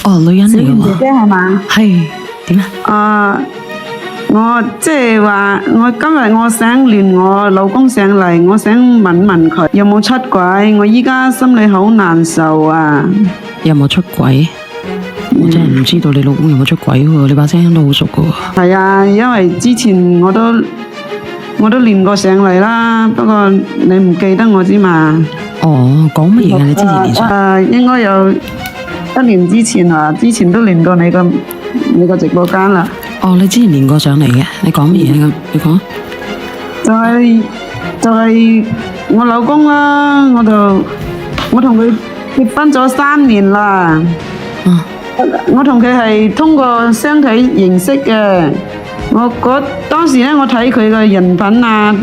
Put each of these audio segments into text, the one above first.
哦，女人嚟嘅姐姐喎，係嘛？係點啊？我即係話，我今日我想連我老公上嚟，我想問問佢有冇出軌，我依家心裏好難受啊！有冇出軌？我真係唔知道你老公有冇出軌喎，你把聲都好熟嘅喎。係啊，因為之前我都連過上嚟啦，不過你唔記得我之嘛？哦，講乜嘢㗎？你之前連上？應該有1年之前啊，之前都連過你個直播間啦。哦，你之前連過上嚟嘅，你講乜嘢咁？你講。就係我老公啦，我同佢結婚咗3年啦。啊，我同佢係通過相睇認識嘅。當時咧，我睇佢嘅人品啊，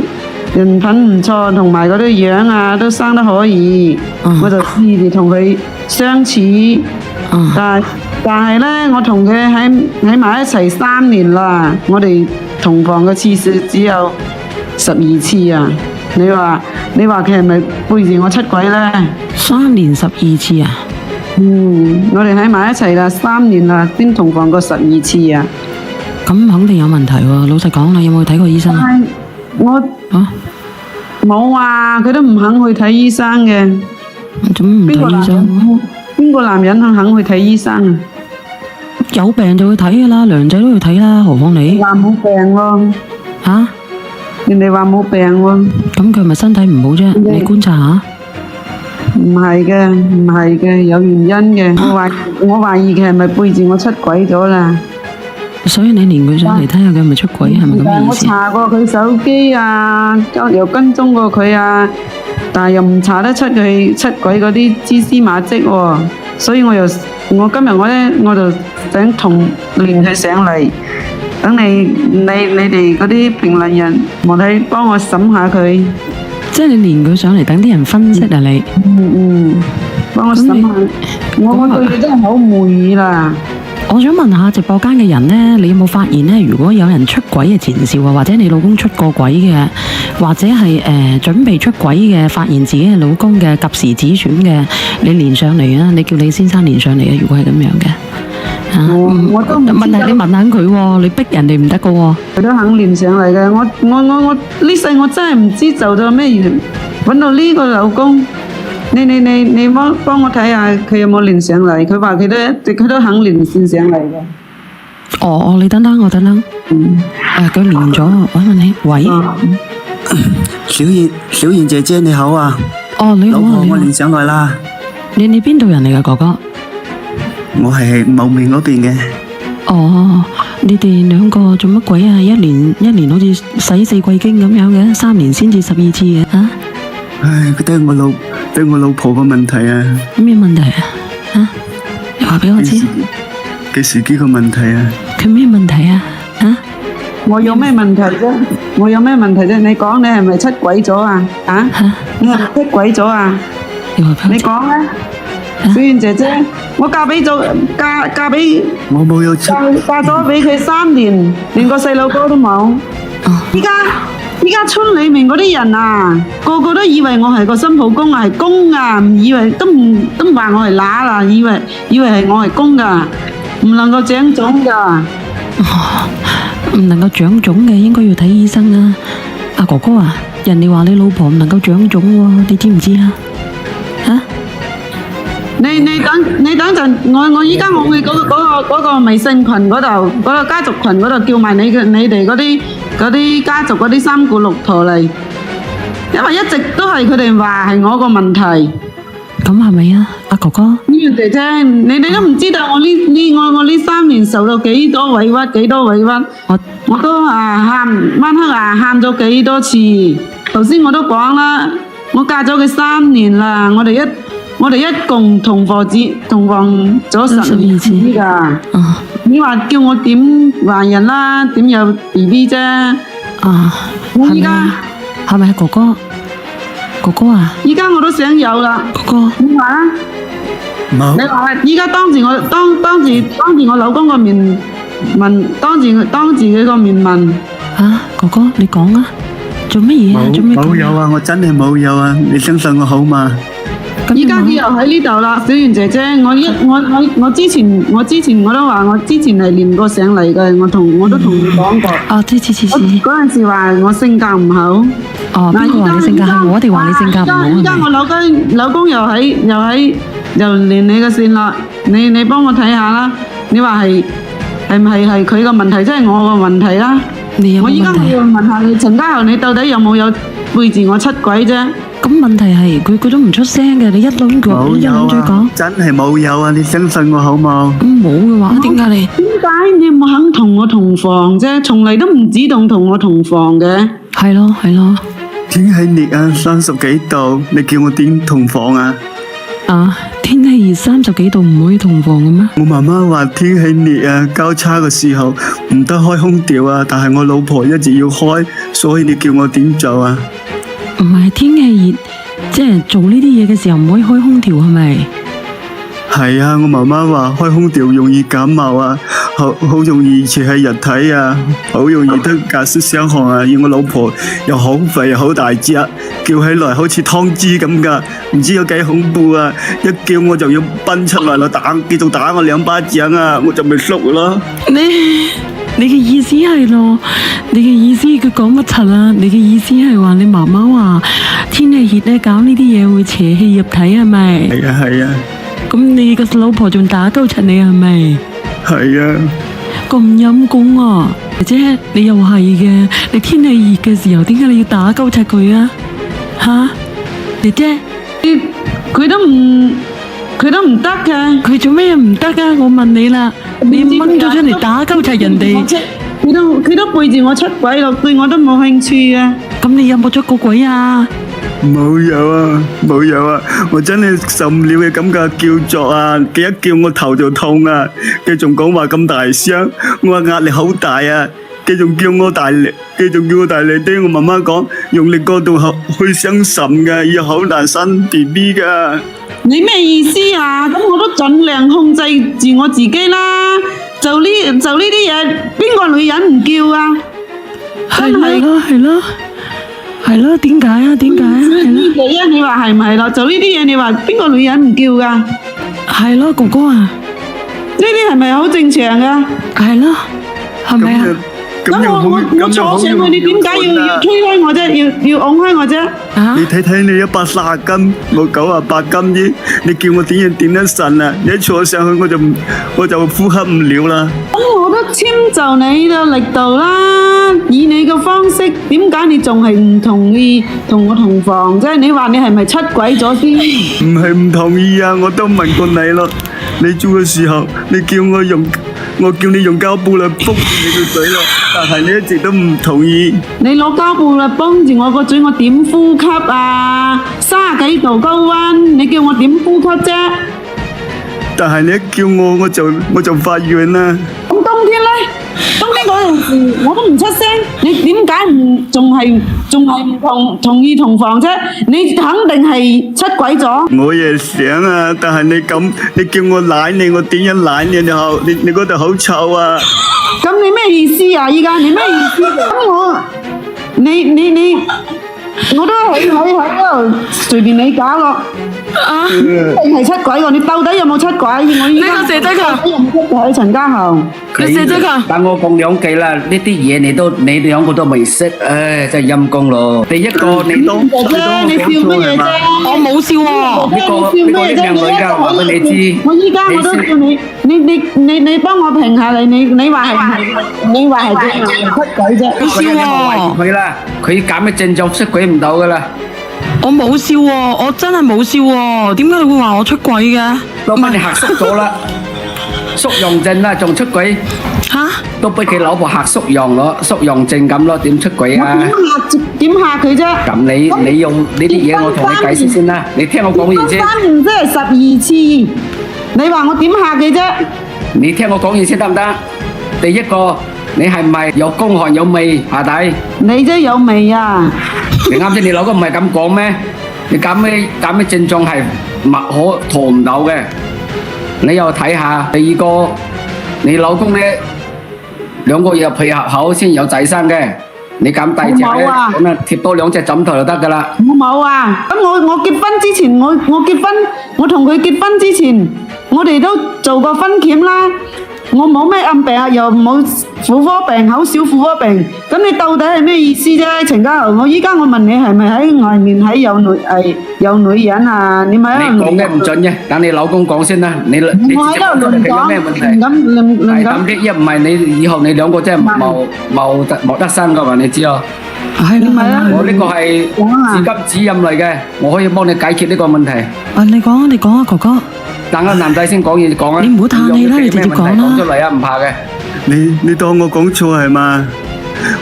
人品唔錯，同埋嗰啲樣啊都生得可以，我就試住同佢相處。但係咧，我同佢喺埋一齊3年啦，我哋同房嘅次數只有12次啊！你話佢係咪背住我出軌呢？3年12次啊？我哋喺埋一齊啦3年啦，先同房過12次啊！咁肯定有問題喎！老實講啦，有冇去睇過醫生啊？我冇啊，佢都唔肯去睇醫生嘅。做咩唔睇醫生？邊個男人肯去睇醫生啊？有病就去睇㗎啦，娘仔都去睇啦，何況你？話冇病喎。嚇？人哋話冇病喎。咁佢咪身體唔好啫？你觀察下。唔係嘅，有原因嘅。我懷疑佢係咪背住我出軌咗啦？所以你連佢上嚟睇下佢係咪出軌，係咪咁嘅意思？我查過佢手機啊，又跟蹤過佢啊，但係又唔查得出佢出軌嗰啲蛛絲馬跡喎。所以我今日我就想連佢上嚟，等你哋嗰啲評論人，我睇幫我審下佢。即係你連佢上嚟，等啲人分析啊你。幫我審下。我對佢真係好滿意啦。我想問下直播間嘅人呢，你有冇發現呢？如果有人出軌嘅前兆啊，或者你老公出過軌嘅，或者係準備出軌嘅，發現自己係老公嘅及時止損嘅，你連上嚟啊！你叫你先生連上嚟啊！如果係咁樣嘅，我都唔知。問題你問下佢喎，你逼人哋唔得噶喎。佢都肯連上嚟嘅，我呢世我真係唔知做咗咩嘢，搵到呢個老公。你幫我睇下佢有冇連上嚟？佢話佢都肯連線上嚟嘅。哦，你等等，我等等。佢連咗，我問你，喂，小燕姐姐你好啊。哦，你好啊，老婆，你好。我連上來啦。你邊度人嚟㗎，哥哥？我係茂名嗰邊嘅。哦，你哋兩個做乜鬼啊？一年好似洗4季經咁樣嘅，3年先至12次嘅啊？唉，佢對我老婆個問題啊。咩問題啊？啊？你話俾我知。嘅自己個問題啊。佢咩問題啊？啊？我有咩問題啫？你講你係咪出軌咗啊？啊？你係咪出軌咗啊？你講啊！小燕姐姐，我嫁俾我冇有出。嫁咗俾佢3年，連個細路哥都冇。依家村裏面嗰啲人啊，個個都以為我係個新抱公啊，係公啊，唔以為都唔話我係乸啦，以為係我係公噶，唔能夠長種噶。唔能夠長種嘅，應該要睇醫生啊！阿哥哥啊，人哋話你老婆唔能夠長種喎，你知唔知啊？啊？你等陣，我依家我會嗰個微信群嗰度，嗰個家族群嗰度叫埋你哋嗰啲家族嗰啲三姑六婆嚟，因為一直都係佢哋話係我個問題。咁係咪啊，阿哥哥？呢樣姐姐，你都唔知道我呢3年受到幾多委屈，我都晚黑喊咗幾多次。頭先我都講啦，我嫁咗佢3年啦，我哋一共同房咗12次㗎。你話叫我點還人啦？點有 BB 啫？我依家係咪哥哥？哥哥啊！依家我都想有啦。哥哥，你話啦？冇。你話依家當住我老公個面問，當住佢個面問。哥哥，你講啊！做乜嘢啊？做咩講？冇有啊！我真係冇有啊！你相信我好嘛？依家佢又喺呢度啦，小袁姐姐，我之前我都話我之前係練過上嚟嘅，我都同你講過。啊，知。嗰陣時話我性格唔好。哦，邊個話你性格係我哋話你性格唔好依家我老公又連你嘅線啦，你幫我睇下啦，你話係唔係佢個問題，即係我個問題啦？你有冇我依家問題？要問下你，陳家豪，你到底有冇背住我出軌啫？咁問題係佢都唔出聲嘅，你一輪佢冇一輪再講有啊，，真係冇有啊！你相信我好冇？咁冇嘅話，點解你？點解你冇肯同我同房啫？從嚟都唔主動同我同房嘅。係咯，天氣熱啊，30幾度，你叫我點同房啊？啊，天氣熱30幾度唔可以同房嘅咩？我媽媽話天氣熱啊，交叉嘅時候唔得開空調啊，但係我老婆一直要開，所以你叫我點做啊？唔係天氣熱，即係做呢啲嘢嘅時候唔可以開空調係咪？係啊，我媽媽話開空調容易感冒啊，好容易熱喺人體啊，好容易得隔室傷寒啊。而我老婆又好肥又好大隻，叫起來好似湯豬咁噶，唔知有幾恐怖啊！一叫我就要奔出嚟啦，繼續打我2巴掌啊，我就咪縮咯。你嘅意思係咯？你嘅意思佢講乜柒啊？你嘅意思係話你媽媽話天氣熱咧搞呢啲嘢會邪氣入體係咪？係啊係啊咁你個老婆仲打鳩柒你係咪？係啊，咁陰公啊！姐姐你又係嘅，你天氣熱嘅時候點解你要打鳩柒佢啊？吓，姐姐佢都唔得嘅。佢做咩唔得啊？我問你啦，你掹咗出嚟打鳩柒人哋，佢都背住我出軌咯，對我都冇興趣啊！咁你有冇捉過鬼啊？冇有啊冇有啊，我真係受唔了嘅感覺叫做啊，佢一叫我頭就痛啊，佢仲講話咁大聲，我話壓力好大啊，佢仲叫我大力啲，我媽媽講用力過度去傷腎噶，以後好難生 BB 噶。你咩意思啊？咁我都盡量控制住我自己啦。就呢啲嘢，邊個女人唔叫啊？係咯，點解啊？係咯，呢幾啊，你話係唔係咯？就呢啲嘢，你話邊個女人唔叫噶？係咯，哥哥啊，呢啲係咪好正常噶？係咯，係咪啊？咁我坐上去，你點解要推開我啫？要拱開我啫？啊你睇你130斤，我98斤啫，你叫我點得順啊？你一坐上去我就呼吸唔了啦。咁我都遷就你嘅力度啦，以你嘅方式，點解你仲係唔同意同我同房啫？你話你係咪出軌咗先？唔係唔同意啊，我都問過你咯。你做嘅時候，我叫你用膠布嚟封住你個嘴咯，但係你一直都唔同意。你攞膠布嚟幫住我個嘴，我點呼吸啊？30幾度高溫，你叫我點呼吸啫？但係你一叫我就發軟啦。咁冬天呢？冬天嗰陣時我都唔出聲，你點解仲係唔同意同房啫？你肯定係出軌咗。我也想啊，但係你叫我舐你，我點樣舐你就好？你嗰度好臭啊！咁你咩意思啊？依家你咩意思？咁我都喺度隨便你搞咯。啊！定係出軌喎？你到底有冇出軌？我依家呢個姐姐㗎到底有冇出軌？陳家豪，你寫咗㗎？等我講兩句啦，呢啲嘢你兩個都未識，唉，真係陰公咯。第一個你都姐姐，你笑乜嘢啫？我冇笑喎。你笑咩啫？呢個靚女㗎，話俾你知。我依家我都叫你幫我評下你話係唔係？你話係點樣出軌啫？冇笑喎。佢啦，佢咁嘅症狀出軌唔到噶啦。我冇笑喎，我真係冇笑喎。點解你會話我出軌嘅？都俾你嚇縮咗啦，縮陽症啦，仲出軌，吓？都俾佢老婆嚇縮陽咯，縮陽症咁咯，點出軌啊？點嚇佢啫？咁你用呢啲嘢，我同你解釋先啦。你聽我講完先。3年即係12次，你話我點嚇佢啫？你聽我講完先得唔得？第一個，你係唔係有宮寒有味下底？你啫有味啊！你啱先，你老公唔係咁講咩？你咁嘅症狀係密可逃唔到嘅。你又睇下第二個，你老公呢2個月配合好先有仔生嘅，你咁大隻咧，冇啊咁啊貼多2隻枕頭就得噶啦。我冇啊，咁我結婚之前，我同佢結婚之前，我哋都做過婚檢啦。我冇咩暗病啊，又冇婦科病，好少婦科病。咁你到底係咩意思啫，陳家豪？我依家我問你係咪喺外面係有女人啊？你咪喺度講嘅唔準嘅，等你老公講先啦。你我喺度亂有咩問題？講，唔敢亂係咁啲，一唔係你以後你兩個真係冇得生噶嘛？你知啊？係啦，係啦。我呢個係自急指引嚟嘅，我可以幫你解決呢個問題。你講啊，哥哥。等個男仔先講嘢講啊！你唔好嘆氣啦，你直接講啦。講出嚟啊，唔怕嘅。你當我講錯係嘛？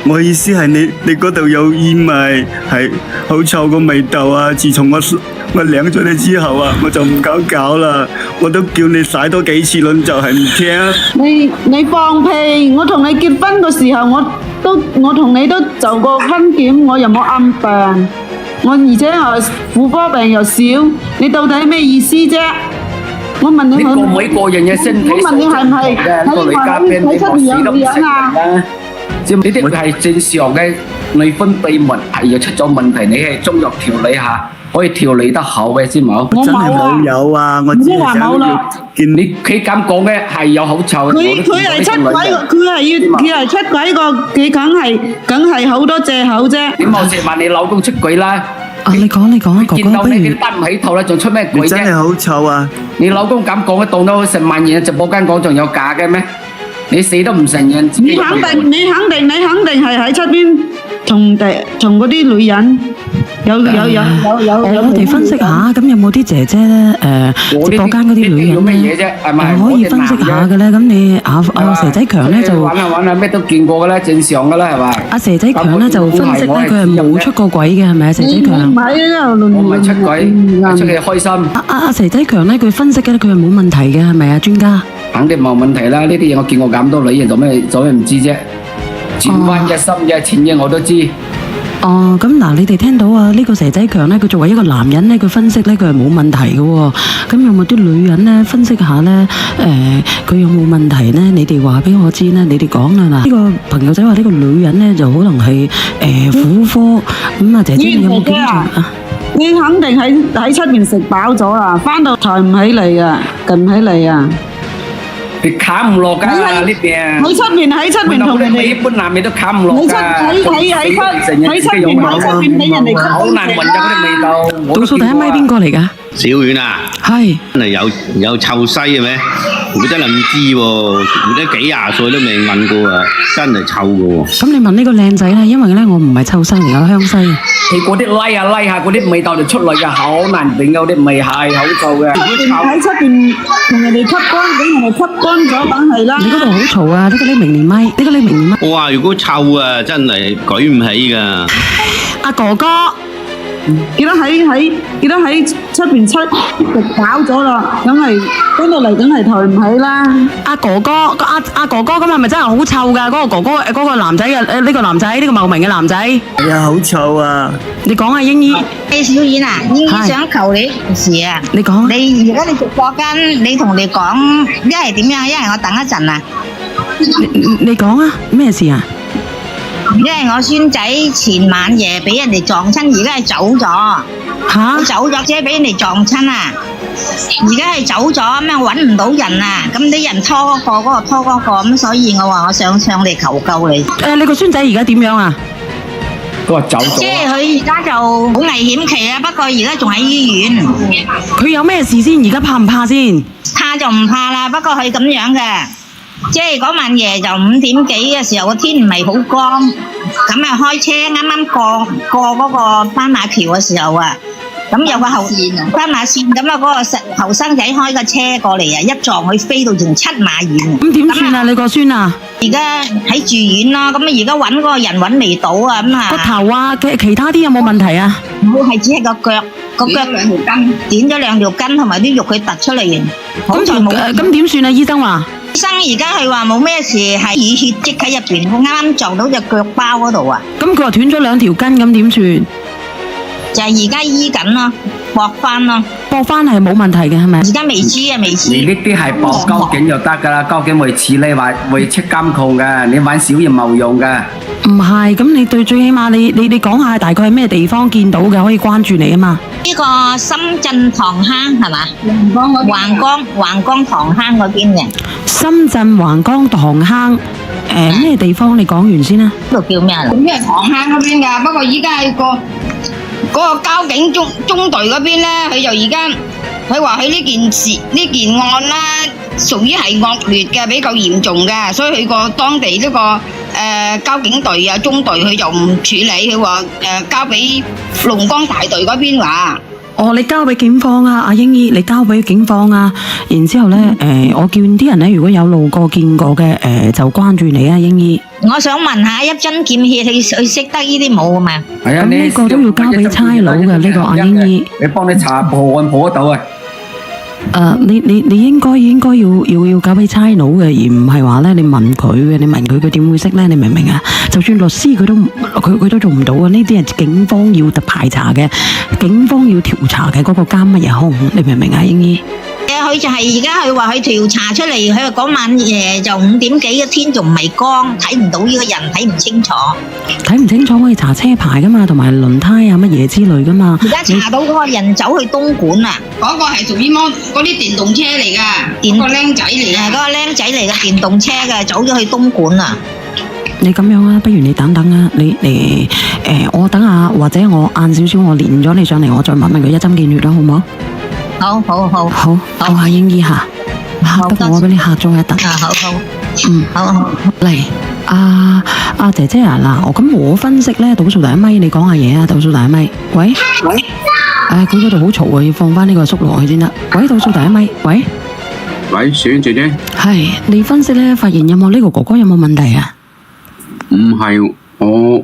我意思係你嗰度有煙味，係好臭個味道啊！自從我領咗你之後啊，我就唔敢搞啦。我都叫你洗多幾次輪，就係唔聽。你放屁！我同你結婚嘅時候，我同你都做過婚檢，我又冇暗病，而且婦科病又少。你到底係咩意思啫？我問你，呢個每個人嘅身體素質唔同嘅，個女嘉賓你學屎都唔識啦。知唔知呢啲係正常嘅內分泌物係又出咗問題，你係中藥調理下，可以調理得好嘅，知冇？真係冇有啊！我只係想見你佢咁講嘅係有口臭。佢係出軌，佢係出軌個，佢梗係好多藉口啫。你冇成話你老公出軌啦？你講啊，哥哥，見到不如你擔唔起頭啦，仲出咩鬼啫？真係好臭啊！你老公咁講，當到成萬人直播間講仲有假嘅咩？你死都唔承認。你肯定係喺出邊同嗰啲女人有。我哋分析下，咁有冇啲姐姐咧？直播間嗰啲女人咧，可以分析下嘅咧。咁你阿蛇仔強咧就玩下咩都見過嘅啦，正常嘅啦，係嘛？阿蛇仔強咧就分析咧，佢係冇出過軌嘅，係咪啊？蛇仔強唔係啊，我唔係出軌，出去開心。阿蛇仔強咧，佢分析嘅咧，佢係冇問題嘅，係咪啊？專家肯定冇問題啦！呢啲嘢我見過咁多女人，做咩唔知啫？千彎一心嘅錢嘅我都知。哦，咁嗱，你哋聽到啊？呢個蛇仔強咧，佢作為一個男人咧，佢分析咧，佢係冇問題嘅喎。咁有冇啲女人咧分析下咧？佢有冇問題咧？你哋話俾我知咧，你哋講啦嗱。呢個朋友仔話呢個女人咧就可能係婦科咁啊，姐姐你有冇檢查啊？你肯定喺出邊食飽咗啦，翻到抬唔起嚟啊，撳唔起嚟啊！你砍唔落㗎呢邊。喺出邊同人哋一般男人都砍唔落㗎。喺出邊俾人哋好難聞㗎嗰啲味道。倒數第一咪邊個嚟㗎？小丸啊，係真係有臭西嘅咩？佢真係唔知喎，佢都幾廿歲都未聞過啊，真係臭嘅喎。咁你問呢個靚仔啦，因為咧我唔係臭西嚟，我香西。你嗰啲拉下嗰啲味道就出嚟㗎，好難頂嗰啲味係好臭嘅。喺出邊同人哋吸乾，俾人哋吸乾咗，梗係啦。你嗰度好嘈啊！呢個匿名連麥，呢個匿名連麥。哇！如果臭啊，真係舉唔起㗎。阿哥哥。記得喺出邊食飽咗啦，梗係搬到嚟，梗係抬唔起啦。阿哥哥咁係咪真係好臭㗎？嗰個哥哥嗰個男仔嘅呢個男仔呢個茂名嘅男仔。係啊，好臭啊！你講啊，英姨。小燕啊，英姨想求你事啊。你講。你而家你直播間，你同你講一係點樣？一係我等一陣啊。你講啊，咩事啊？因為我孫仔前晚夜俾人哋撞親，而家係走咗。吓？走咗啫，俾人哋撞親啊！而家係走咗，咩揾唔到人啊！咁啲人拖嗰個拖嗰個，咁所以我話我想上嚟求救你。你個孫仔而家點樣啊？佢話走咗。即係佢而家就好危險期啊！不過而家仲喺醫院。佢有咩事先？而家怕唔怕先？怕就唔怕啦，不過佢咁樣嘅。即係嗰晚夜就5點幾嘅時候，個天唔係好光，咁啊開車啱啱過嗰個斑馬橋嘅時候啊，咁有個斑馬線，咁啊嗰個後生仔開個車過嚟啊，一撞佢飛到成7碼遠。咁點算啊？你個孫啊？而家喺住院咯，咁啊而家揾嗰個人揾未到啊，咁啊。個頭啊，其他啲有冇問題啊？冇，係只係個腳2條筋，剪咗2條筋，同埋啲肉佢突出嚟。咁點算啊？醫生話。醫生而家佢話冇咩事，係淤血積喺入邊，佢啱啱撞到隻腳包嗰度啊。咁佢話斷咗2條筋，咁點算？就係而家醫緊咯，駁翻咯。駁翻係冇問題嘅係咪？而家未知啊，未知。你呢啲係博交警就得㗎啦，交警會處理話會出監控㗎，你玩小嘢冇用㗎。唔係，咁你對最起碼你講下大概係咩地方見到嘅，可以關注你啊嘛。呢個深圳塘坑係嘛？橫江塘坑嗰邊嘅。深圳橫江塘坑咩地方？你講完先啦。呢度叫咩啊？咁即係塘坑嗰邊㗎，不過依家係嗰個交警中隊嗰邊咧，佢就而家佢話佢呢件案啦，屬於係惡劣嘅，比較嚴重嘅，所以佢個當地呢個交警隊啊中隊佢就唔處理，佢話交俾龍崗大隊嗰邊話。哦，你交俾警方啊，阿英姨，你交俾警方啊。然之後咧，我叫啲人咧，如果有路過見過嘅，就關注你啊，英姨。我想問下一針見血，佢識得呢啲冇啊嘛？係啊，咁呢個都要交俾差佬嘅呢個阿英姨。你幫你查破案破得到啊！你應該要交俾差佬嘅，而唔係話咧你問佢嘅，你問佢點會識咧？你明唔明啊？就算律師佢都做唔到啊！呢啲係警方要排查嘅，警方要調查嘅嗰個監乜嘢控，你明唔明啊？英姨？佢就係而家佢話佢調查出嚟，佢話嗰晚夜就5點幾嘅天仲唔係光，睇唔到呢個人，睇唔清楚。睇唔清楚可以查車牌噶嘛，同埋輪胎啊乜嘢之類噶嘛。而家查到嗰個人走去東莞啊，嗰個係屬於嗰啲電動車嚟㗎，嗰個僆仔嚟㗎。嗰個僆仔嚟嘅電動車嘅，走咗去東莞啊。你咁樣啊，不如你等等啊，你我等下或者我晏少少，我連咗你上嚟，我再問問佢一針見血啦，好唔好？好，救下英姨吓，不過我俾你嚇咗一突。好，嚟，阿姐姐啊，嗱，咁我分析咧，倒數第一咪，你講下嘢啊，倒數第一咪，喂，佢嗰度好嘈啊，要放翻呢個縮落去先得。喂，倒數第一咪，喂，小英姐姐，係，你分析咧，發現有冇呢個哥哥有冇問題啊？唔係我，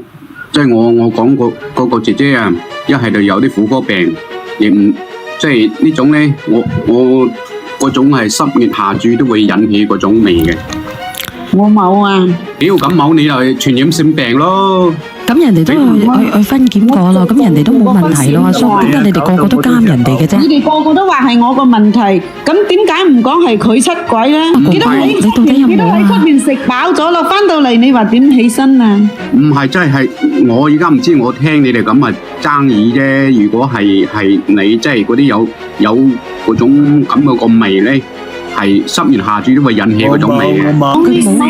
即係我講過嗰個姐姐啊，一係就有啲婦科病，亦唔。即係呢種咧，我嗰種係濕熱下注都會引起嗰種味嘅。我冇啊。屌咁冇你就係傳染性病咯。咁人哋都去分檢過啦，咁人哋都冇問題咯，阿叔，點解你哋個個都監人哋嘅啫？你哋個個都話係我個問題，咁點解唔講係佢出軌咧？幾多喺出邊食飽咗咯，翻到嚟你話點起身啊？唔係，真係我而家唔知，我聽你哋咁啊爭議啫。如果係你即係嗰啲有嗰種咁嘅個味咧，係濕熱下注都會引起嗰種味嘅。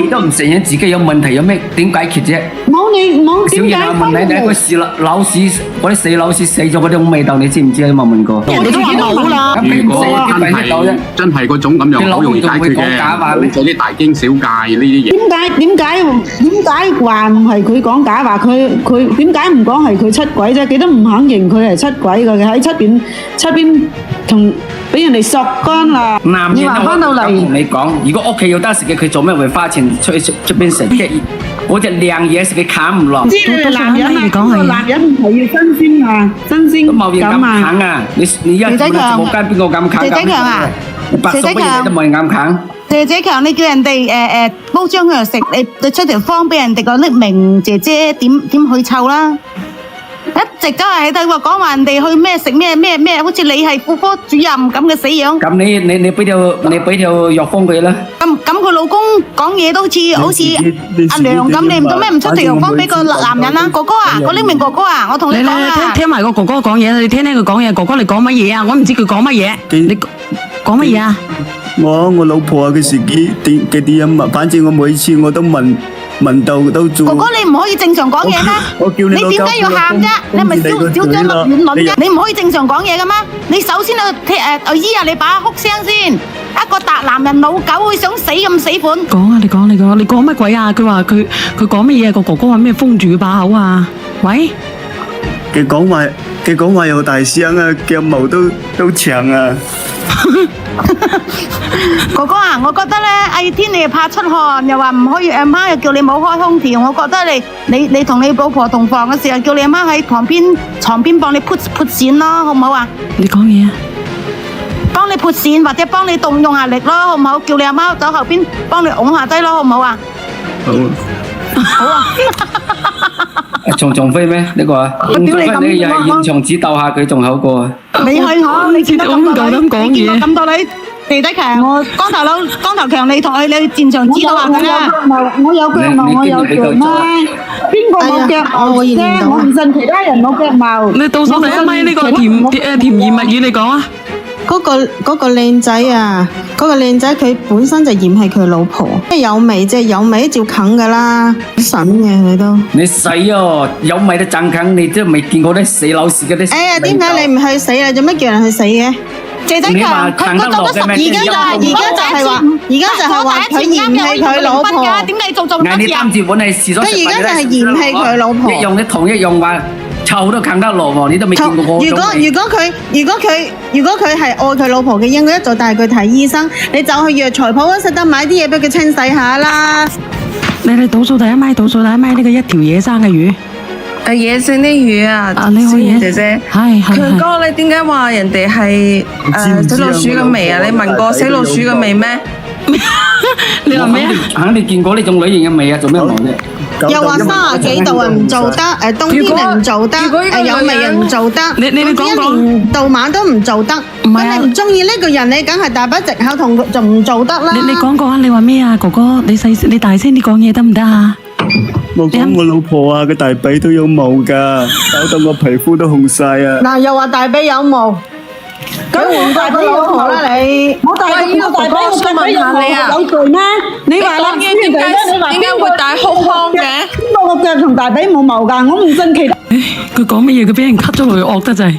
你都唔承認自己有問題，有咩點解決啫？冇小嘢我問你，你個屎老鼠嗰啲死老鼠死咗嗰種味道，你知唔知？你有冇聞過？人哋都話冇啦。如果真係嗰種咁樣，好容易解決嘅，冇咗啲大驚小怪呢啲嘢。點解話唔係佢講假話？佢點解唔講係佢出軌啫？佢都唔肯認佢係出軌嘅，喺出邊同俾人哋索乾啦。你話翻到嚟，同你講，如果屋企有得食嘅，佢做咩會花錢出邊食？即係嗰隻靚嘢食，佢砍唔落。知你男人啊，男人係要新鮮啊，新鮮都冇人敢砍啊！你一冇間邊個敢砍？謝仔強啊，謝仔強都冇人敢砍。謝仔強，你叫人哋煲漿佢嚟食，你出條方俾人哋個匿名姐姐點去臭啦！一直都係喺度講話人哋去咩食咩，好似你係婦科主任咁嘅死樣。咁你俾條藥方佢啦。咁佢老公講嘢都好似阿娘咁，你唔做咩唔出條藥方俾個男人啊？哥哥啊，個匿名哥哥啊，我同你講啊。聽埋個哥哥講嘢，你聽佢講嘢。哥哥你講乜嘢啊？我唔知佢講乜嘢。你講乜嘢啊？我老婆嘅事嘅啲音啊，反正我每次我都問到都做。哥哥你唔可以正常講嘢咩？我叫你點解要喊啫？你係咪小張落軟輪啫？你唔可以正常講嘢嘅咩？你首先去醫下你把哭聲先。一個大男人老狗會想死咁死款。講啊！你講乜鬼啊？佢話佢講乜嘢？個哥哥話咩封住佢把口啊？喂！佢講話有大聲啊，腳毛都長啊。哥哥啊，我覺得咧，阿天你又怕出汗，又話唔可以，阿媽又叫你冇開空調，我覺得你同你老婆同房嘅時候，叫你阿媽喺旁邊床邊幫你撥扇咯，好唔好啊？你講嘢啊！幫你撥扇或者幫你動用下力咯，好唔好？叫你阿媽走後邊幫你拱下低咯，好唔好啊？好。好啊。仲飛咩？呢個啊，屌你咁你又係現場指導下佢仲好過啊！你去我，你見到咁多女，唔夠膽講嘢你見過咁多女，地底強，光頭強，你同佢你戰場指導下佢啦。我有腳毛，我有腳咩？邊個冇腳毛啫？我唔信其他人冇腳毛。你倒數第一咪呢個甜言蜜語你講啊！嗰個靚仔啊，嗰個靚仔佢本身就嫌棄佢老婆，即係有味啫，有味照啃噶啦，筍嘅佢都。你死哦！有味都爭啃，你都未見過啲死老屎嗰啲。哎呀，點解你唔去死啊？做乜叫人去死嘅？謝仔強，佢做咗10而家就係話佢嫌棄佢老婆。點解做咁多你擔住碗係試咗佢而家就係嫌棄佢老婆。一樣你同一樣話臭都啃得落喎，你都未見過我。如果佢係愛佢老婆嘅，應該一早帶佢睇醫生。你就去藥材鋪實得買啲嘢俾佢清洗下啦。你倒數第一咪呢個一條野生嘅魚。野生啲魚啊，你好嘢，姐姐。係。強哥，你點解話人哋係死老鼠嘅味啊？你聞過死老鼠嘅味咩？你話咩？肯定見過呢種類型嘅味啊，做咩忙啫？又話30幾度啊唔做得，冬天啊唔做得，有味啊唔做得，你講一年到晚都唔做得。咁你唔中意呢個人，你梗係大把藉口同佢就唔做得啦。你講啊，你話咩啊，哥哥？你大聲啲講嘢得唔得啊？我講我老婆啊，個大髀都有毛㗎，搞到我皮膚都紅晒啊！嗱，又話大髀有毛，咁換大髀有毛啦你。我大髀有罪咩？你話啦，點解會大哭腔嘅？邊個個腳同大髀冇毛㗎？我唔信其他。佢講乜嘢？佢俾人 cut 咗落去，惡得滯。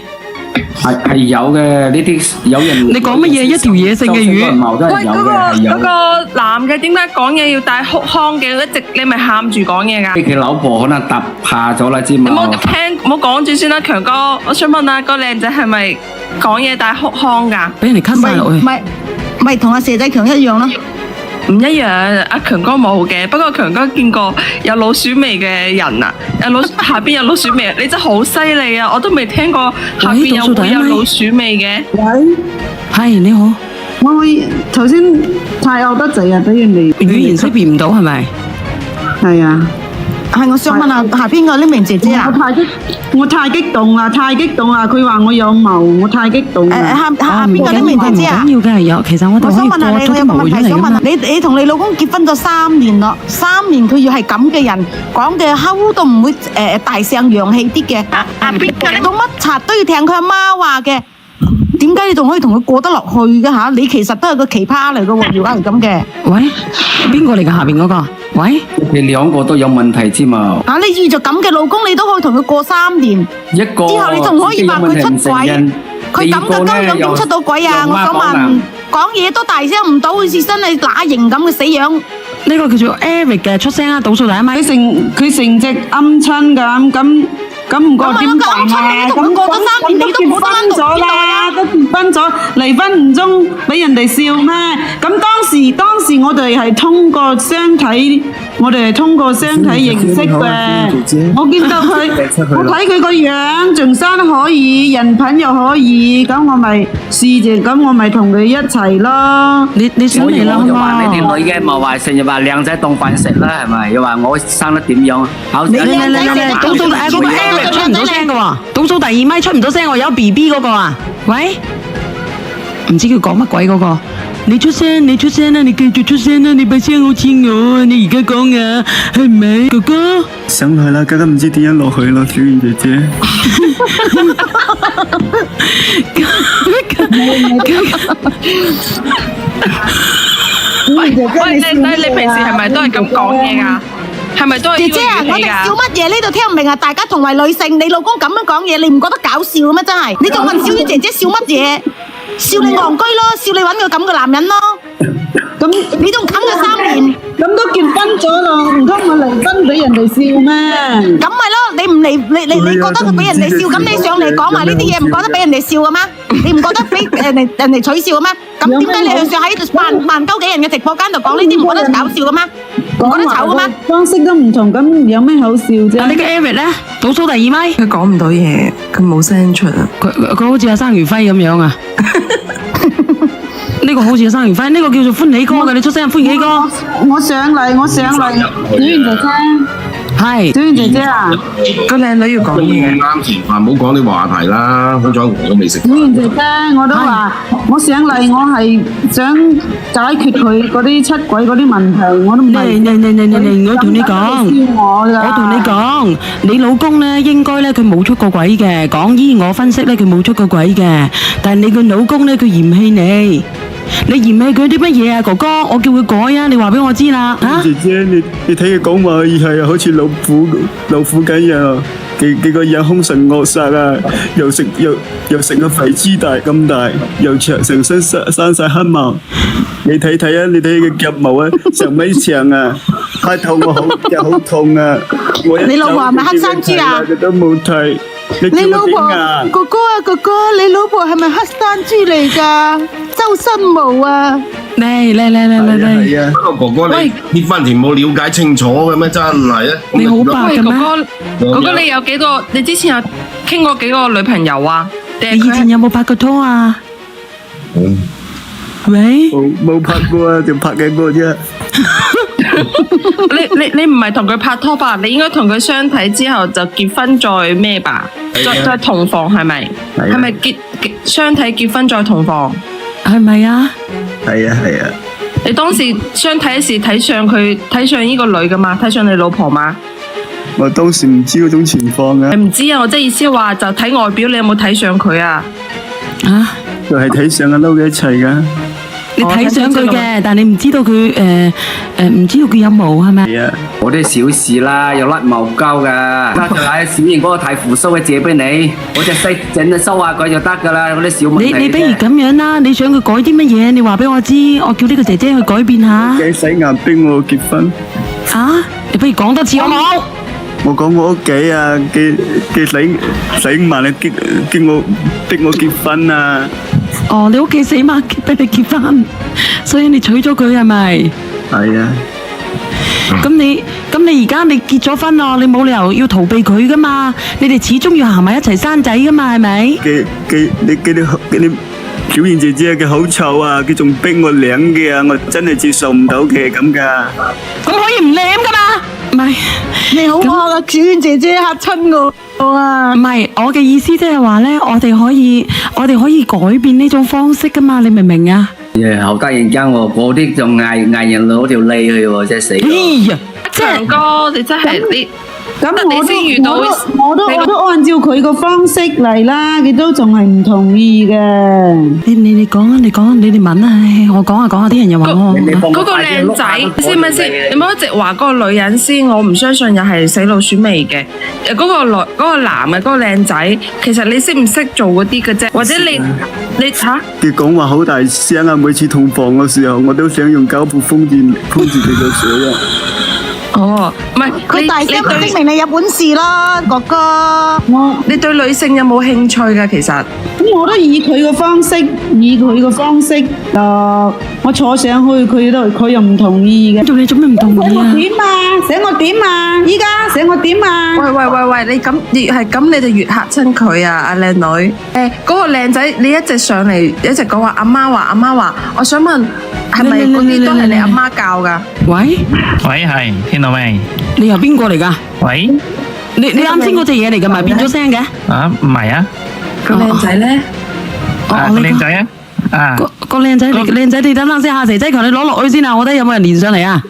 係有嘅，呢啲有人。你講乜嘢？一條野性嘅魚。喂，嗰個男嘅點解講嘢要帶哭腔嘅？一直你咪喊住講嘢㗎。佢老婆可能揼怕咗啦，知嘛？你唔好講住先啦，強哥。我想問下個靚仔係咪講嘢帶哭腔㗎？俾人哋 cut 晒落去。咪同阿蛇仔強一樣咯。唔一樣，阿強哥冇嘅，不過強哥見過有老鼠味嘅人啊，下邊有老鼠味，你真係好犀利啊！我都未聽過下邊會有老鼠味嘅。喂，係你好，我頭先太惡得滯啊，俾人哋語言識別唔到係咪？係啊。係，我想問下下邊個呢名姐姐啊？我太激動啦！佢話我有毛，我太激動啦。下邊個呢名姐姐啊？唔緊要嘅，有其實我哋可以過咗啲毛咗嚟㗎嘛。你同你老公結婚咗3年咯，3年佢要係咁嘅人，講嘅口都唔會大聲洋氣啲嘅。到乜柒都要聽佢阿媽話嘅。點解你仲可以同佢過得落去嘅嚇？你其實都係個奇葩嚟嘅喎，如果係咁嘅。喂，邊個嚟㗎？下邊嗰個？喂，你兩個都有問題之嘛？你遇着咁嘅老公，你都可以同佢過3年。一個之後你仲可以話佢出軌，佢咁嘅鳩樣點出到軌啊？我想問，講嘢都大聲唔到，好似真係乸型咁嘅死樣。呢個叫做 Eric 嘅出聲啦，倒數第一咪。佢成隻鵪鶉咁唔過點辦啊？咁過咗3年，你都結婚咗啦，都結婚咗，離婚唔中俾人哋笑咩？咁當時我哋係通過相睇認識嘅。我見到佢，我睇佢個樣，仲生得可以，人品又可以，咁我咪試住，咁我咪同佢一齊咯。你想嚟啦就話你哋女嘅咪話成日話靚仔當飯食啦，係咪？又話我生得點樣？你倒數嗰個 Eric 出唔到聲嘅喎，倒數第2咪出唔到聲喎，有 BB 嗰個啊？喂，唔知佢講乜鬼嗰個？你出聲啦，你繼續出聲啦，你把聲好似我啊！你而家講啊，係咪哥哥？上來啦，家家唔知點樣落去咯，小圓姐姐。喂，你平時係咪都係咁講嘢㗎？係咪都係？姐姐啊，我哋笑乜嘢？呢度聽唔明啊！大家同為女性，你老公咁樣講嘢，你唔覺得搞笑嘅咩？真係，你仲問小圓姐姐笑乜嘢？笑你戇居咯，笑你揾個咁嘅男人咯。咁你仲啃咗3年，咁都結婚咗咯，唔通我離婚俾人哋笑咩？咁咪咯，你唔離你覺得佢俾人哋笑，咁你上嚟講埋呢啲嘢，唔覺得俾人哋笑嘅咩？你唔覺得俾人哋取笑嘅咩？咁點解你又想喺萬鳩幾人嘅直播間度講呢啲，唔覺得搞笑嘅咩？唔覺得醜嘅咩？方式都唔同，咁有咩好笑啫？呢個 Eric 咧，倒數第2咪，佢講唔到嘢，佢冇聲出啊！佢好似阿生如輝咁樣啊！呢個好似阿生如輝，呢個叫做歡喜哥嘅，你出聲歡喜哥。我上嚟，小圓姐姐。係小燕姐姐啊，個靚女要講嘢。啱食飯，唔好講啲話題啦。好彩我都未食小燕姐姐，我都話我上嚟，我係想解決佢嗰啲出軌嗰啲問題，我都唔係。你，我同你講，我同你講，你老公咧應該咧佢冇出過軌嘅，講依我分析咧佢冇出過軌嘅，但係你個老公咧佢嫌棄你。你嫌棄佢啲乜嘢啊，哥哥？我叫佢改啊！你話俾我知啦，嚇！姐姐，你睇佢講話係好似老虎咁樣，幾個人兇神惡煞啊！又成個肥豬大咁大，又長成身生晒黑毛。你睇睇啊！你睇佢腳毛啊，成米長啊，太痛我好痛啊！你老婆係咪黑山豬啊？佢都冇睇。你老婆哥哥啊，哥哥，你老婆係咪黑山豬嚟㗎？周身毛啊！嚟！不過哥哥你結婚前冇了解清楚嘅咩？真係啊！你好白喂，嘅咩？哥哥，你有幾個？你之前有傾過幾個女朋友啊？你以前有冇拍過拖啊？喂？冇拍過啊，就拍緊個啫。你唔係同佢拍拖吧？你應該同佢相睇之後就結婚再咩吧？再同房係咪？係咪相睇結婚再同房？係咪啊？係啊。你當時相睇時睇上呢個女噶嘛？睇上你老婆嘛？我當時唔知嗰種情況啊。唔知啊，我即係意思話就睇外表，你有冇睇上佢啊？啊？就係睇上啊，撈佢一齊噶。你睇上佢嘅，但係你唔知道佢唔知道佢有毛係咪？係啊，嗰啲小事啦，有甩毛膠噶。嗱，就係小燕嗰個太胡鬚嘅借俾你，我隻細整咗收下佢就得噶啦，嗰啲小問題啫。你不如咁樣啦，你想佢改啲乜嘢？你話俾我知，我叫呢個姐姐去改變下。驚使硬逼我結婚。啊！你不如講多次好冇？我講我屋企啊，佢使萬你逼我結婚啊！哦，你屋企死媽逼你結婚，所以你娶咗佢係咪？係啊。咁你而家你結咗婚咯，你冇理由要逃避佢噶嘛？你哋始終要行埋一齊生仔噶嘛？係咪？你小燕姐姐佢好臭啊！佢仲逼我舐嘅啊！我真係接受唔到嘅咁噶。咁可以唔舐噶嘛？唔係，你好惡啊！小燕姐姐嚇親我啊！唔係，我嘅意思即係話咧，我哋可以改變呢種方式噶嘛？你明唔明啊？好得人驚喎，嗰啲就嗌人攞條脷去喎，真係死。哎呀，強哥，你真係你。咁你先遇到，我都按照佢個方式嚟啦，佢都仲係唔同意嘅。你講啊，你問啊，我講下，啲人又話我嗰個靚仔，先咪先？你唔好一直話嗰個女人先，我唔相信又係死老鼠味嘅。嗰個男嘅嗰個靚仔，其實你識唔識做嗰啲嘅啫？或者你吓？佢講話好大聲啊！每次同房嘅時候，我都想用膠布封住佢個嘴啊！哦，唔係佢大聲，證明你有本事咯，哥哥。你對女性有冇興趣㗎？其實咁我都以佢個方式，我坐上去，佢又唔同意嘅。你做咩唔同意啊？醒我點啊？依家醒我點啊？喂，你咁越係咁，你就越嚇親佢啊！阿靚女，嗰個靚仔，你一直上嚟，一直講話阿媽話，我想問係咪嗰啲都係你阿媽教㗎？喂，係聽到未？你由邊個嚟㗎？喂，你啱先嗰隻嘢嚟㗎嘛？變咗聲嘅？啊，唔係啊。個靚仔咧？個靚仔啊！啊，個靚仔，你等等先，下蛇仔求你攞落去先啊！我睇有冇人連上嚟啊？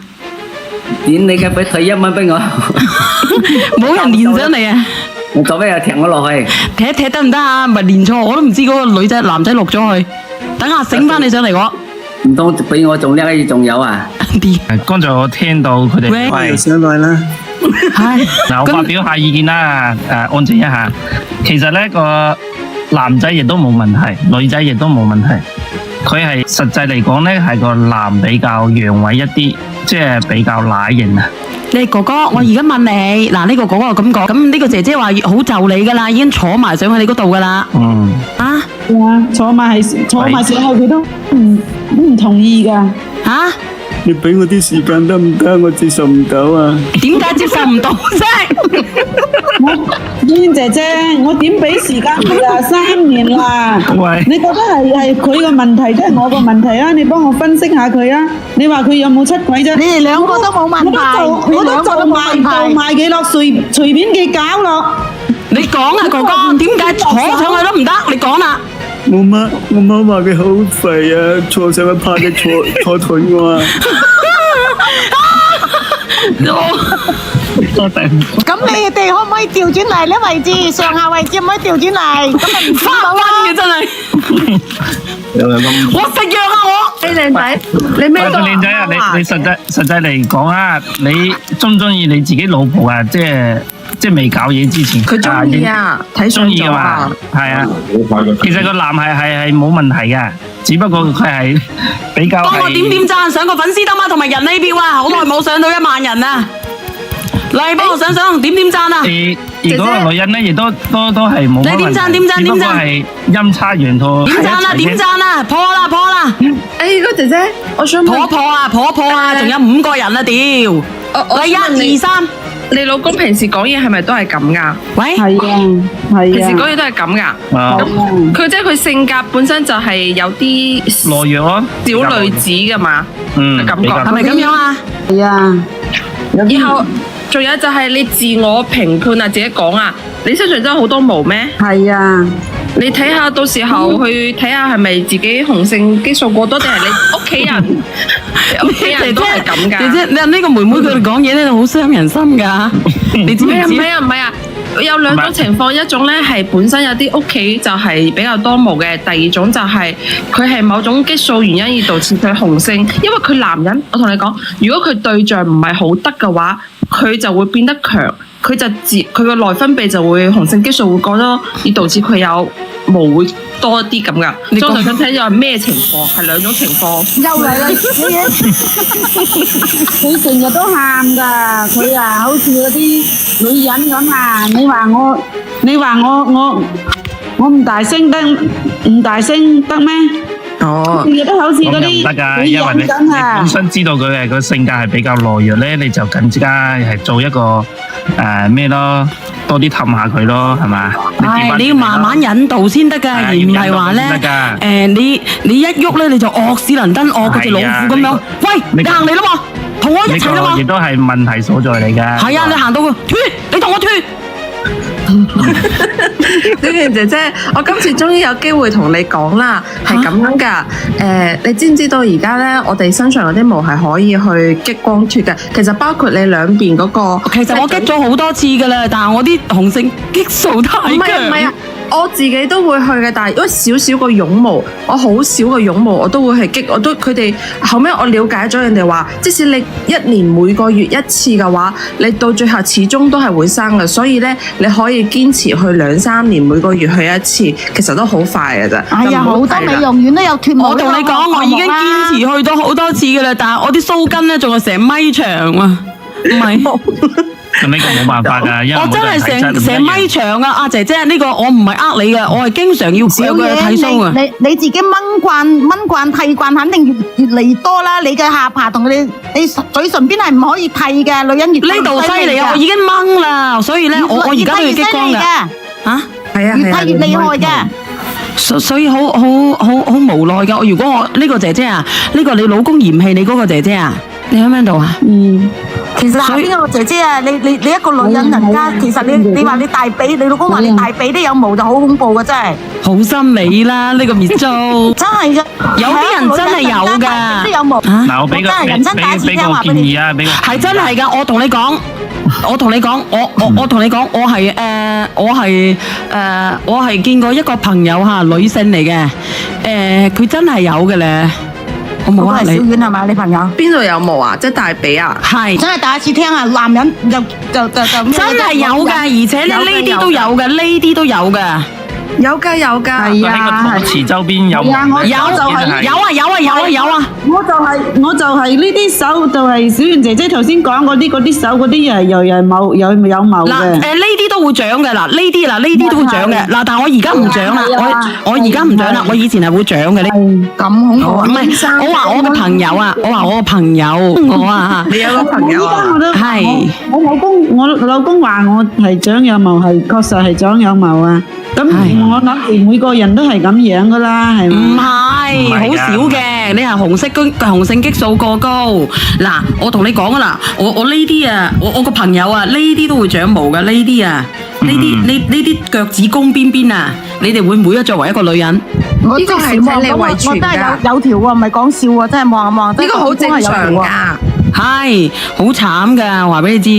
點你嘅俾退1蚊俾我？冇人連上嚟啊！我做咩又踢我落去？踢一踢得唔得啊？唔係連錯，我都唔知嗰個男仔落咗去。等下醒翻你上嚟我。唔通比我仲叻，仲有啊？剛才我聽到佢哋喂，上來啦。嗱，我發表下意見啦，安靜一下。其實呢個男仔亦都冇問題，女仔亦都冇問題。佢係實際嚟講呢，係個男比較陽痿一啲，即係比較乸型啊。你哥哥，我而家問你，嗱呢個哥哥咁講，咁呢個姐姐話好就你噶啦，已經坐埋上去你嗰度噶啦。嗯。啊？坐埋上去佢都唔同意噶。吓？你俾我啲時間得唔得？我接受唔到啊！點解接受唔到啫？娟姐姐，我點俾時間佢啊？3年啦，喂你覺得係佢個問題，定係我個問題啊？你幫我分析下佢啊！你話佢有冇出軌啫？你哋兩個都冇問題，我都做賣幾落，隨便佢搞咯。你講啊，哥哥，點解坐上去都唔得？你講啦。我媽話佢好肥啊，坐上去怕佢坐斷我啊！咁你哋可唔可以調轉嚟呢位置？上下位置可唔可以調轉嚟？咁咪唔見到分嘅真係。我食藥啊我。靚仔，你咩都靚仔啊！你實際嚟講啊，你中唔中意你自己老婆啊？即係未搞嘢之前，佢中意啊，睇上咗啊，係啊。其實個男係冇問題嘅，只不過佢係比較係。幫我點讚，上個粉絲燈啊，同埋人氣票啊！好耐冇上到1萬人啊！嚟幫我上點讚啊！而嗰個女人咧，亦都係冇乜問題。你點讚，只不過係陰差陽錯。點讚啊！破啦！個姐姐，我想問破啊！仲有5個人啊！屌！嚟1、2、3。你老公平時講嘢係咪都係咁噶？喂，係啊，平時講嘢都係咁噶。咁佢即係佢性格本身就係有啲懦弱咯，小女子噶嘛，感覺係咪咁樣啊？係啊。然後仲有就係你自我評判啊，自己講啊，你身上真係好多毛咩？係啊。你睇下，到時候去睇下係咪自己雄性激素過多，定係你屋企人？屋企人都係咁噶。姐姐，你呢個妹妹佢哋講嘢咧，好傷人心噶。你知唔知？唔係啊，有兩種情況，一種咧係本身有啲屋企就係比較多毛嘅，第二種就係佢係某種激素原因而導致佢雄性。因為佢男人，我同你講，如果佢對象唔係好得嘅話，佢就會變得強。佢個內分泌就會雄性激素會過多，而導致佢有毛會多啲咁噶。你想睇又係咩情況？係兩種情況。又嚟啦！佢成日都喊㗎，佢啊好似嗰啲女人咁啊！你話我唔大聲得咩？哦，成日都好似嗰啲唔得㗎，因為你本身知道佢係個性格係比較懦弱咧，你就更加係做一個咩咯，多啲氹下佢咯，係嘛？你要慢慢引導先得㗎，而唔係話咧你一喐咧你就惡死能登，惡嗰隻老虎咁樣。喂，你行嚟啦嘛，同我一齊啦嘛。呢個亦都係問題所在嚟㗎。係啊，你行到佢脱，你同我脱。小娟姐姐，我今次終於有機會同你講啦，係咁樣噶。你知唔知道而家咧，我哋身上嗰啲毛係可以去激光脱嘅？其實包括你兩邊嗰個。其實我激咗好多次噶啦，但係我啲雄性激素太強。唔係啊，我自己都會去嘅，但係因為少少個絨毛，我好少個絨毛，我都會係激。佢哋後尾我了解咗人哋話，即使你1年每個月1次嘅話，你到最後始終都係會生嘅。所以咧，你可以堅持去2、3年每個月去1次，其實都好快嘅啫。哎呀，好多美容院都有脱毛。我同你講，我已經堅持去咗好多次嘅啦，但係我啲鬚根咧仲係成米長啊，唔係。咁呢個冇辦法㗎，因為我真係成米長啊！阿姐姐，呢個我唔係呃你嘅，我係經常要有嘅剃鬚啊！你自己掹慣剃慣，肯定越嚟越多啦！你嘅下巴同你嘴唇邊係唔可以剃嘅，女人越呢度犀利啊！我已經掹啦，所以咧我而家都要激光㗎。嚇，係啊，越剃越厲害嘅。所以好無奈㗎。如果我呢個姐姐啊，呢個你老公嫌棄你嗰個姐姐啊，你喺邊度啊？其實下邊嗰個姐姐啊，你一個女人家，其實你話你大髀，你老公話你大髀都有毛就好恐怖㗎，真係。好心你啦，呢個滅租。真係㗎，有啲人真係有㗎。都有毛。嗱，我俾個建議啊，俾個係真係㗎，我同你講，我同你講，我係見過一個朋友嚇，女性嚟嘅，佢真係有嘅咧。我冇呃你。小丸係嘛？你朋友邊度有毛啊？即係大髀啊？係。真係第一次聽啊！男人就真係有㗎，而且咧呢啲都有嘅，呢啲都有嘅。有㗎有㗎，係啊，喺個池周邊有係啊，我有就係有啊！我就係呢啲手，就係小圓姐姐頭先講嗰啲手嗰啲又係冇有毛嗱，嘅。呢啲都會長嘅，嗱呢啲都會長嘅，嗱但係我而家唔長啦，我而家唔長啦，我以前係會長嘅呢。咁恐怖啊！唔係，我話我個朋友啊，我啊，你有個朋友啊？係我老公話我係長有毛，係確實係長有毛啊。咁我諗住每個人都係咁樣噶啦，係唔咪？係好少嘅？你係雄性激素過高。嗱，我同你講啊啦，我呢啲啊，我個朋友啊，呢啲都會長毛嘅，呢啲啊，呢啲腳趾公邊邊啊，你哋會唔會啊？作為一個女人，我呢個係睇你遺傳我真係㗎，有條喎，唔係講笑喎，真係望望。呢個好正常㗎。係好慘噶，話俾你知。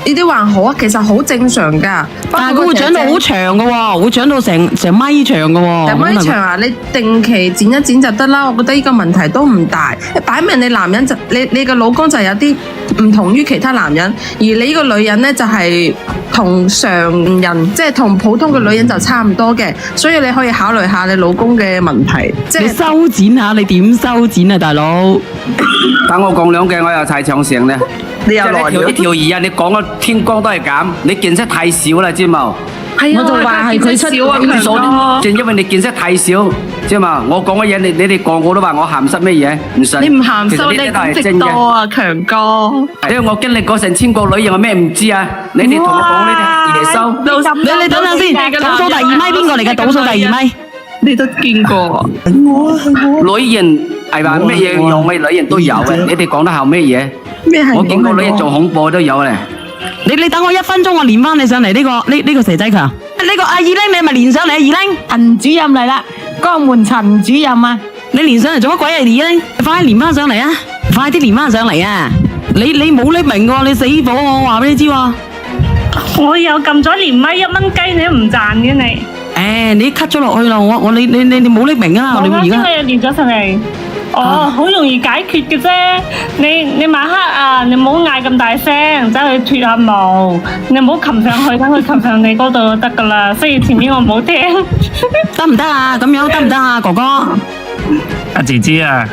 呢啲還好啊，其實好正常㗎。但係佢會長到好長嘅喎，會長到成米長嘅喎。但米長啊，你定期剪一剪就得啦。我覺得呢個問題都唔大。擺明你男人就你個老公就有啲唔同於其他男人，而你呢個女人呢，就係同常人，即係同普通嘅女人就差唔多嘅，所以你可以考慮下你老公嘅問題。即你係修剪下，你點修剪啊，大佬？等我講兩句，我又太長成咧。你又來一條魚啊！你講個天光都係咁，你見識太少啦，知冇？係啊，我就話係佢出少啊，強哥。正因為你見識太少，知嘛？我講嘅嘢，你哋個個都話我鹹濕咩嘢？唔信。你唔鹹濕，你其實呢啲都係食真嘅。多啊，強哥。因為我經歷過成千個女人，我咩唔知啊？你哋同我講呢啲野收。你等陣先，倒數第二咪邊個嚟嘅？倒數第二咪。你都見過。女人係話咩嘢樣嘅女人都有嘅，你哋講得後咩嘢？咩係？我見過女人做恐怖都有咧。你等我1分鐘，我連翻你上嚟呢個蛇仔強。呢個阿二玲，你係咪連上嚟啊？二玲，陳主任嚟啦，江門陳主任啊，你連上嚟做乜鬼啊？二玲，快啲連翻上嚟啊！快啲連翻上嚟啊！你冇匿名喎，你死火我話俾你知喎。我有撳咗連咪1蚊雞，你都唔賺嘅你。你 cut 咗落去啦，你冇匿名啊！你而家我又連咗上嚟。哦，好容易解決嘅啫。你晚黑啊，你唔好嗌咁大聲，走去脱下毛，你唔好擒上去，等佢擒上你嗰度就得噶啦。雖然前面我冇聽，得唔得啊？咁樣得唔得啊，哥哥？阿姐姐啊，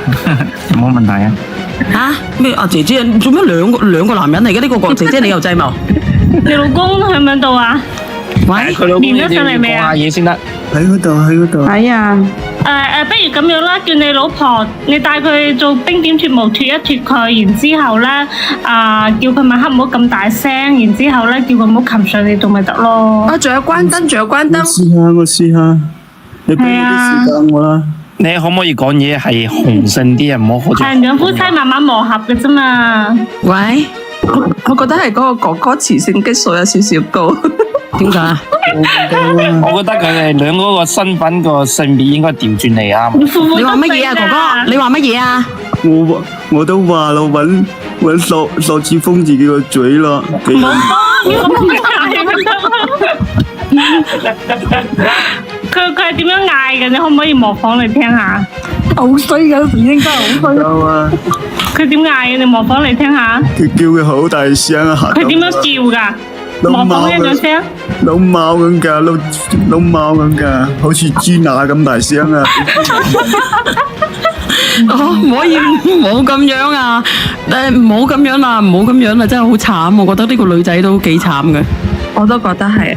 冇問題啊。吓咩？阿姐姐做咩兩個男人嚟嘅？呢個姐姐你又制謀？你老公喺唔喺度啊？喂，佢老公連咗上嚟未啊？講下嘢先得。喺嗰度。係啊，不如咁樣啦，叫你老婆，你帶佢做冰點脱毛，脱一脱佢，然之後咧，叫佢晚黑唔好咁大聲，然之後咧，叫佢唔好擒上你度咪得咯。啊，仲有關燈，仲有關燈。我試下，你俾啲時間我啦。你可唔可以講嘢係雄性啲啊？唔好好似係兩夫妻慢慢磨合嘅啫嘛。喂，我覺得係嗰個哥哥雌性激素有少少高。點解啊？我覺得佢哋兩嗰個身份個性別應該調轉嚟啊！你話乜嘢啊，哥哥？你話乜嘢啊？我都話咯，揾索子封自己個嘴咯。冇佢係點樣嗌嘅？你可唔可以模仿嚟聽下？好衰嘅，已經真係好衰。有啊，佢點嗌嘅？你模仿嚟聽下。佢叫佢好大聲啊！嚇到佢點樣叫㗎？模仿一兩聲。老貓咁㗎，老貓咁㗎，好似豬乸咁大聲啊！唔可以唔好咁樣啊！唔好咁樣啦，唔好咁樣啦，真係好慘。我覺得呢個女仔都幾慘嘅。我都覺得係。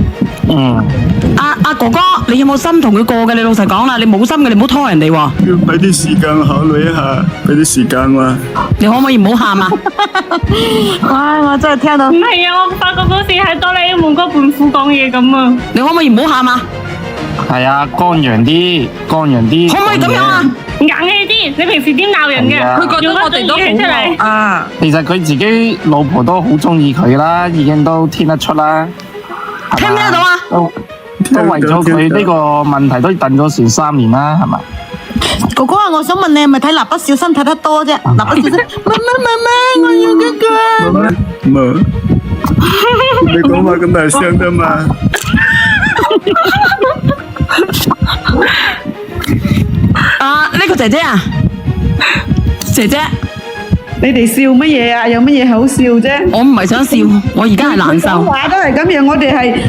阿哥哥，你有冇心同佢過嘅？你老實講啦，你冇心嘅，你唔好拖人哋喎。要俾啲時間考慮一下，俾啲時間我。你可唔可以唔好喊啊？唉，我真係聽到。唔係啊，我發覺好似喺哆啦 A 夢嗰本虎講嘢咁啊！你可唔可以唔好喊啊？係啊，乾陽啲。可唔可以咁樣啊？硬氣啲，你平時點鬧人嘅？佢覺得我哋都好惡啊！其實佢自己老婆都好中意佢啦，已經都聽得出啦。聽唔聽得到啊？都為咗佢呢個問題都等咗成3年啦，係咪？哥哥啊，我想問你係咪睇蠟筆小新睇得多啫？蠟筆小新，媽，我要嗰個。冇，你講話咁大聲啫嘛？呢個姐姐啊，姐姐，你哋笑乜嘢啊？有乜嘢好笑啫？我唔係想笑，我而家係難受。講話都係咁樣，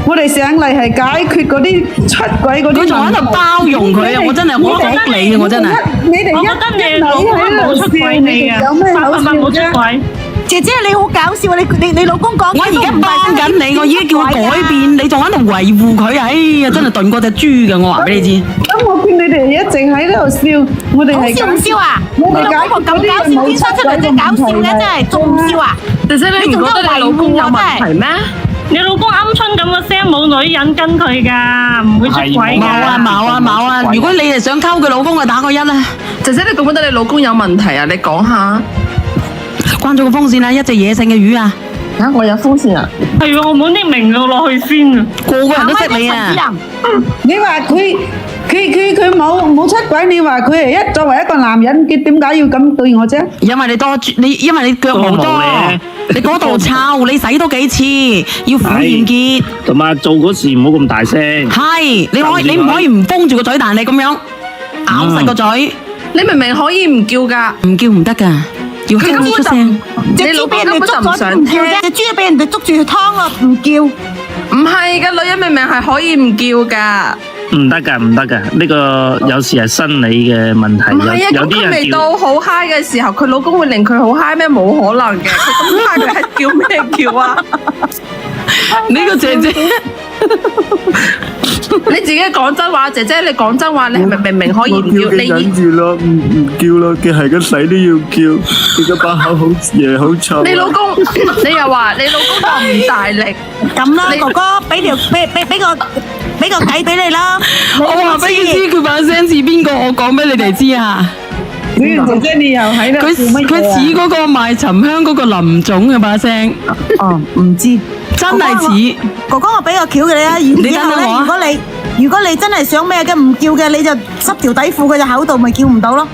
我哋上嚟係解決嗰啲出軌嗰啲問題。佢仲喺度包容佢啊！我真係我服你啊！我真係。你哋我覺得你老公冇出軌你啊，有咩好笑冇出啫？軌。姐姐你好搞笑啊！你老公講，我而家幫緊你，我已經叫佢改變，你仲喺度維護佢，哎呀，真係鈍過隻豬㗎！我話俾你知。咁我見你哋一直喺度笑，我哋係笑唔笑啊？我哋你老公咁搞笑，天生出嚟真係搞笑嘅，真係仲唔笑啊？姐姐你唔覺得你老公有問題咩？你老公鵪鶉咁嘅聲，冇女人跟佢㗎，唔會出軌㗎。冇啊！如果你係想溝佢老公，就打個1啦。姐姐你覺唔覺得你老公有問題啊？你講下。關咗個風扇啦，一隻野性嘅魚啊！啊，我有風扇啊！係喎，我冇匿名到落去先啊！個個人都識你啊！你話佢冇出軌，你話佢係作為一個男人，佢點解要咁對我啫？因為你腳毛多，你嗰度臭，你洗多幾次，要婦炎潔。同埋做嗰時唔好咁大聲。係，你唔可以唔封住個嘴，但係你咁樣咬實個嘴。你明明可以唔叫㗎，唔叫唔得㗎。要佢根本出聲，你老公根本就唔想聽，隻豬俾人哋捉住去劏啊，唔叫。唔係㗎，女人明明係可以唔叫㗎。唔得㗎，呢個有時係生理嘅問題。唔係啊，咁佢未到好 high 嘅時候，佢老公會令佢好 high 咩？冇可能嘅，佢咁 high 佢係叫咩叫啊？呢個姐姐。你自己講真話，姐姐你講真話，你係咪明明可以唔叫？你忍住咯，唔叫咯，佢係咁洗都要叫，佢個把口好嘢好臭。你老公，你又話你老公就唔大力，咁啦，哥哥俾個計俾你啦。我話俾你知，佢把聲似邊個？我講俾你哋知啊！姐姐你又喺度笑乜嘢啊？佢似嗰個賣沉香嗰個林總嘅把聲。哦，唔知。真係似。哥哥，我俾個橋嘅你啊！你等等我啊。如果你真係想咩嘅唔叫嘅，你就塞條底褲佢隻口度，咪叫唔到咯。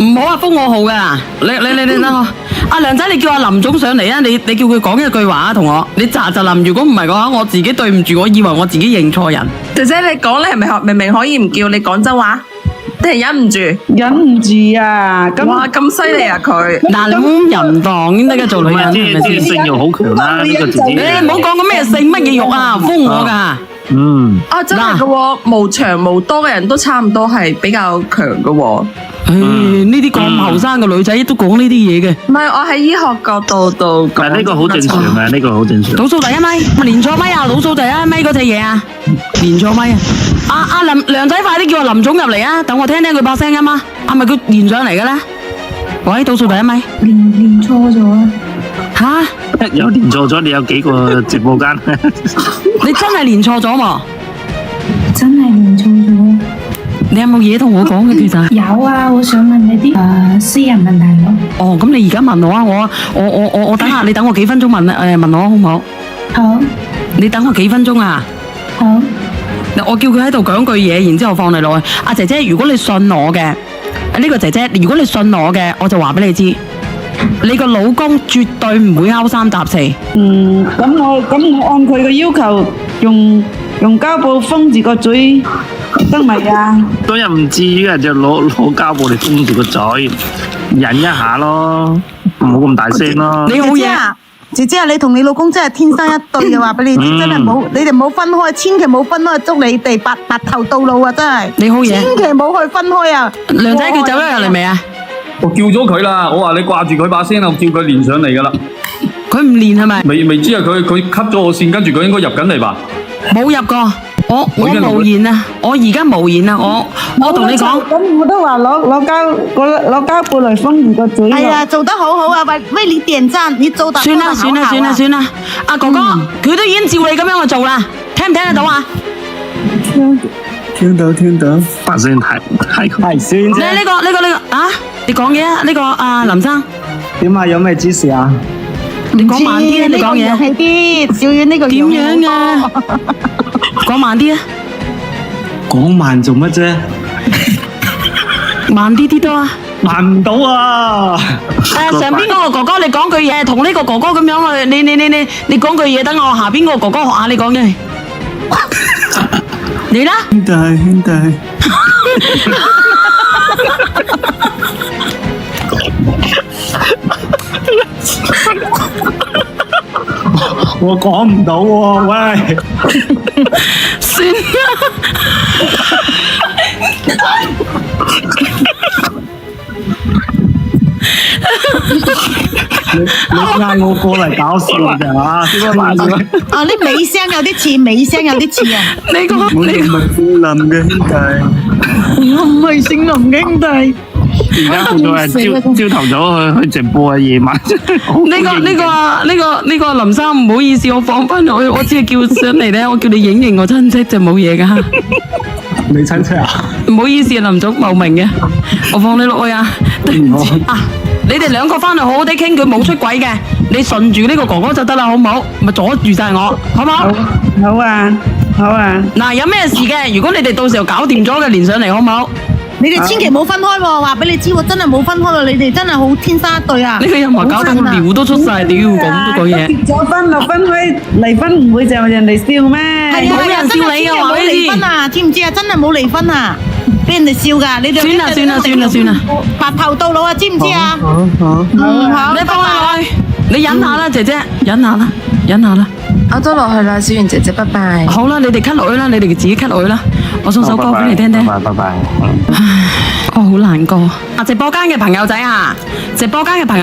唔好啊，封我號噶。你等我。阿梁仔，你叫阿林總上嚟啊！你叫佢講一句話啊，同我。你喳林，如果唔係嘅話，我自己對唔住，我以為我自己認錯人。姐姐，你講你係咪明明可以唔叫？你講真話，定係忍唔住？忍唔住啊！哇，咁犀利啊佢！嗱，你咁淫蕩先得嘅，做女人係咪先？性欲好強啦，呢個姐姐。你唔好講個咩性乜嘢肉啊，封我噶。啊，真係嘅喎，無長無多嘅人都差唔多係比較強嘅喎。呢啲咁後生嘅女仔都講呢啲嘢嘅。唔係，我喺醫學角度講。但係呢個好正常嘅，呢個好正常。倒數第一咪，連錯咪啊！倒數第一咪嗰隻嘢啊，連錯咪啊！阿梁仔，快啲叫阿林總入嚟啊！等我聽聽佢把聲音啊！係咪佢連上嚟嘅咧？喂，倒數第一咪。連錯咗啊！吓？有連錯咗？你有幾個直播間？你真係連錯咗喎！真係連錯咗。你有冇嘢同我講嘅其實？有啊，我想問你啲私人問題咯。哦，咁你而家問我啊，我等下，你等我幾分鐘問我好唔好？好。你等我幾分鐘啊？好。我叫佢喺度講句嘢，然之後放你落去。阿姐姐，如果你信我嘅，呢個姐姐，如果你信我嘅，我就話俾你知，你個老公絕對唔會勾三搭四。咁我按佢嘅要求用膠布封住個嘴得咪啊？當然唔至於啊，就攞膠布嚟封住個嘴，忍一下咯，唔好咁大聲咯。你好嘢。姐姐啊，你同你老公真係天生一對嘅，話俾你知，真係冇，你哋冇分開，千祈冇分開，祝你哋白頭到老啊！真係，你好嘢，千祈冇去分開啊！梁仔佢走咗入嚟未啊？我叫咗佢啦，我話你掛住佢把聲，我叫佢連上嚟噶啦。佢唔連係咪？未知啊，佢 cut 咗我線，跟住佢應該入緊嚟吧？冇入過，我無言啊！我而家無言啊！我同你講，咁我都話攞膠布嚟封住個嘴。係啊，做得好好啊！為你點讚，你做得算啦！阿哥哥，佢都已經照你咁樣去做啦，聽唔聽得到啊？聽到，把聲太算啫。呢個啊！你講嘢啊！呢個阿林生點啊？有咩指示啊？你講慢啲啊！你講嘢係啲小遠呢個點樣啊？講慢啲啊！講慢做乜啫？慢啲都啊！慢唔到啊！上邊嗰個哥哥，你講句嘢，同呢個哥哥咁樣去，你講句嘢，等我下邊嗰個哥哥學下你講嘢。你啦，兄弟。我講唔到喎，喂。算啦。你嗌我過嚟搞笑㗎嚇，啊，啲尾聲有啲似，尾聲有啲似啊！你個我唔係姓林嘅兄弟，我唔係姓林嘅兄弟。而家到咗係朝頭早去直播啊，夜晚。呢個林生唔好意思，我放翻落去，我只係叫上嚟咧，我叫你影我親戚就冇嘢噶。你親戚啊？唔好意思，林總茂名嘅，我放你落去啊，對唔住啊。你哋兩個翻去好好地傾，佢冇出軌嘅，你順住呢個哥哥就得啦，好唔好？咪阻住晒我，好唔好？好啊，好啊。嗱，有咩事嘅？如果你哋到時候搞掂咗嘅，連上嚟好唔好？你哋千祈冇分開喎，話俾你知喎，真係冇分開喎，你哋真係好天生一對啊！呢個人話搞到尿都出晒，屌咁多嘢。結咗婚落分開，離婚唔會就人哋笑咩？係啊，冇人笑你嘅，話俾你知。離婚啊，知唔知啊？真係冇離婚啊，俾人哋笑㗎。你哋算啦，白頭到老啊，知唔知啊？好，你放落去，你忍下啦，姐姐，忍下啦。我都落去啦，小圓姐姐，拜拜。好啦，你哋 cut 落去啦，你哋自己 cut 落去啦。我送首歌俾你聽聽。拜拜。我好難過。直播間嘅朋友仔啊，直播間嘅朋友。